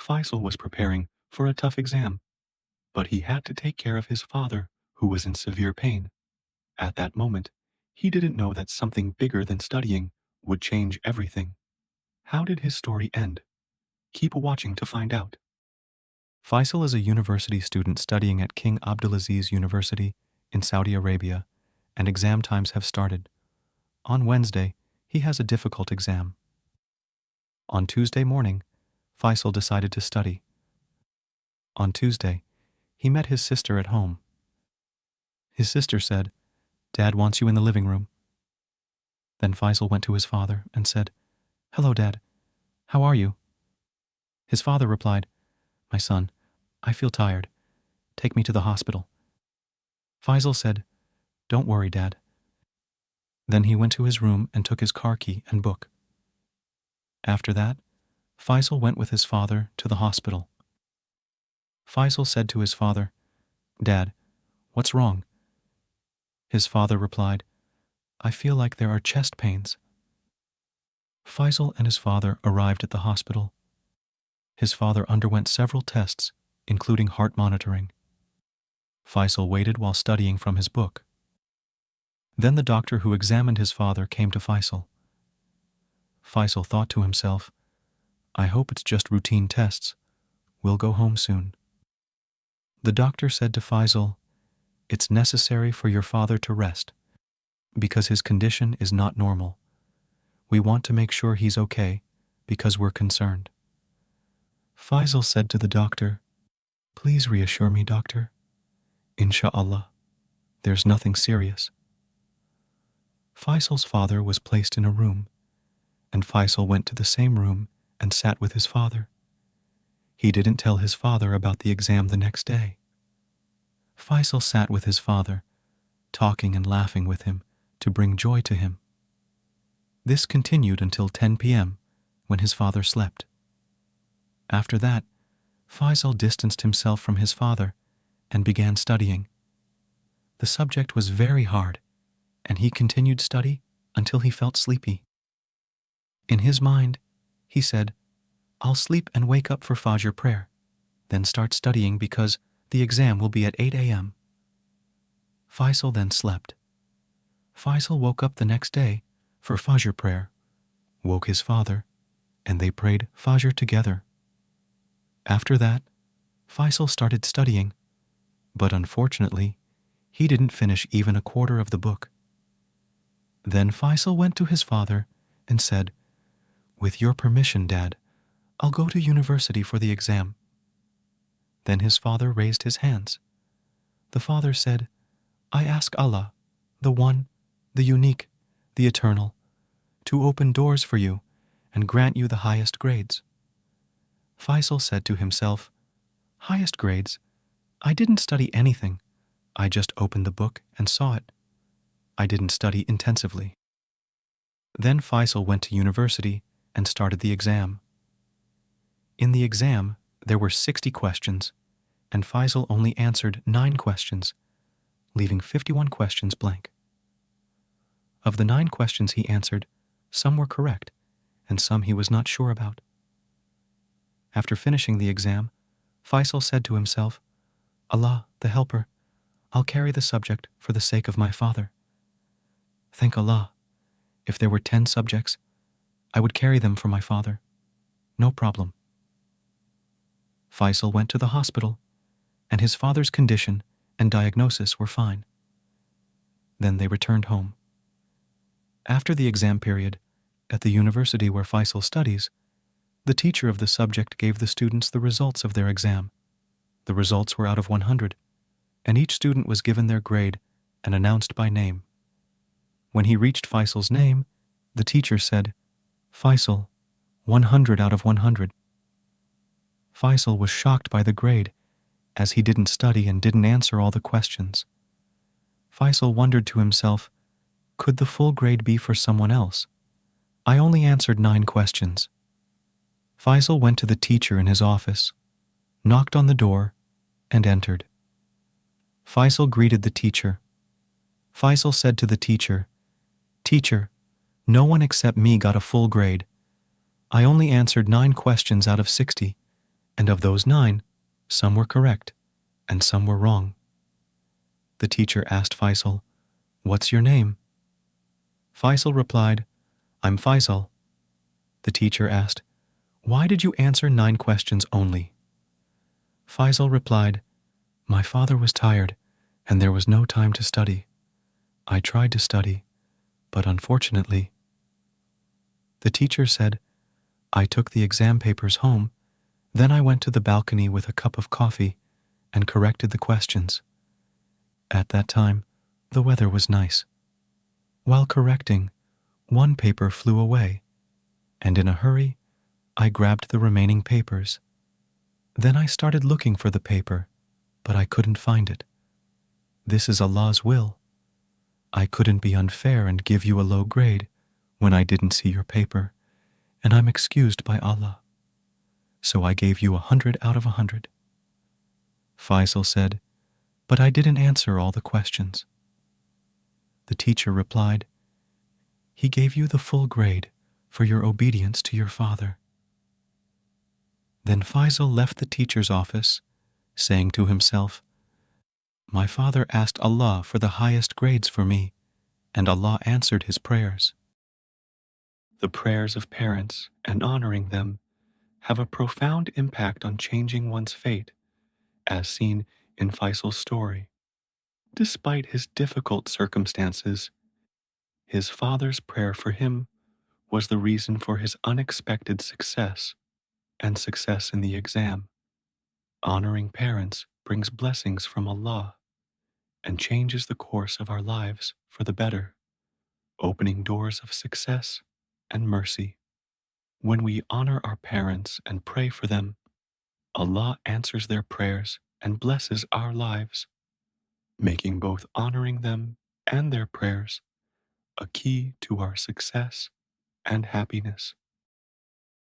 Faisal was preparing for a tough exam, but he had to take care of his father, who was in severe pain. At that moment, he didn't know that something bigger than studying would change everything. How did his story end? Keep watching to find out. Faisal is a university student studying at King Abdulaziz University in Saudi Arabia, and exam times have started. On Wednesday, he has a difficult exam. On Tuesday morning, Faisal decided to study. On Tuesday, he met his sister at home. His sister said, "Dad wants you in the living room." Then Faisal went to his father and said, "Hello, Dad. How are you?" His father replied, "My son, I feel tired. Take me to the hospital." Faisal said, "Don't worry, Dad." Then he went to his room and took his car key and book. After that, Faisal went with his father to the hospital. Faisal said to his father, "Dad, what's wrong?" His father replied, "I feel like there are chest pains." Faisal and his father arrived at the hospital. His father underwent several tests, including heart monitoring. Faisal waited while studying from his book. Then the doctor who examined his father came to Faisal. Faisal thought to himself, "I hope it's just routine tests. We'll go home soon." The doctor said to Faisal, "It's necessary for your father to rest, because his condition is not normal. We want to make sure he's okay, because we're concerned." Faisal said to the doctor, "Please reassure me, doctor. Insha'Allah, there's nothing serious." Faisal's father was placed in a room, and Faisal went to the same room and sat with his father. He didn't tell his father about the exam the next day. Faisal sat with his father, talking and laughing with him to bring joy to him. This continued until 10 p.m., when his father slept. After that, Faisal distanced himself from his father and began studying. The subject was very hard, and he continued study until he felt sleepy. In his mind, he said, "I'll sleep and wake up for Fajr prayer, then start studying because the exam will be at 8 a.m. Faisal then slept. Faisal woke up the next day for Fajr prayer, woke his father, and they prayed Fajr together. After that, Faisal started studying, but unfortunately, he didn't finish even a quarter of the book. Then Faisal went to his father and said, "With your permission, Dad, I'll go to university for the exam." Then his father raised his hands. The father said, "I ask Allah, the One, the Unique, the Eternal, to open doors for you and grant you the highest grades." Faisal said to himself, "Highest grades? I didn't study anything. I just opened the book and saw it. I didn't study intensively." Then Faisal went to university and started the exam. In the exam, there were 60 questions, and Faisal only answered 9 questions, leaving 51 questions blank. Of the 9 questions he answered, some were correct, and some he was not sure about. After finishing the exam, Faisal said to himself, "Allah, the Helper, I'll carry the subject for the sake of my father. Thank Allah, if there were 10 subjects, I would carry them for my father. No problem." Faisal went to the hospital, and his father's condition and diagnosis were fine. Then they returned home. After the exam period, at the university where Faisal studies, the teacher of the subject gave the students the results of their exam. The results were out of 100, and each student was given their grade and announced by name. When he reached Faisal's name, the teacher said, "Faisal, 100 out of 100. Faisal was shocked by the grade, as he didn't study and didn't answer all the questions. Faisal wondered to himself, could the full grade be for someone else? I only answered 9 questions. Faisal went to the teacher in his office, knocked on the door, and entered. Faisal greeted the teacher. Faisal said to the teacher, "Teacher, no one except me got a full grade. I only answered 9 questions out of 60, and of those 9, some were correct and some were wrong. The teacher asked Faisal, "What's your name?" Faisal replied, "I'm Faisal." The teacher asked, "Why did you answer 9 questions only?" Faisal replied, "My father was tired and there was no time to study. I tried to study, but unfortunately." The teacher said, "I took the exam papers home, then I went to the balcony with a cup of coffee and corrected the questions. At that time, the weather was nice. While correcting, one paper flew away, and in a hurry, I grabbed the remaining papers. Then I started looking for the paper, but I couldn't find it. This is Allah's will. I couldn't be unfair and give you a low grade when I didn't see your paper, and I'm excused by Allah. So I gave you 100 out of 100. Faisal said, "But I didn't answer all the questions." The teacher replied, "He gave you the full grade for your obedience to your father." Then Faisal left the teacher's office, saying to himself, "My father asked Allah for the highest grades for me, and Allah answered his prayers." The prayers of parents and honoring them have a profound impact on changing one's fate, as seen in Faisal's story. Despite his difficult circumstances, his father's prayer for him was the reason for his unexpected success and success in the exam. Honoring parents brings blessings from Allah and changes the course of our lives for the better, opening doors of success and mercy. When we honor our parents and pray for them, Allah answers their prayers and blesses our lives, making both honoring them and their prayers a key to our success and happiness.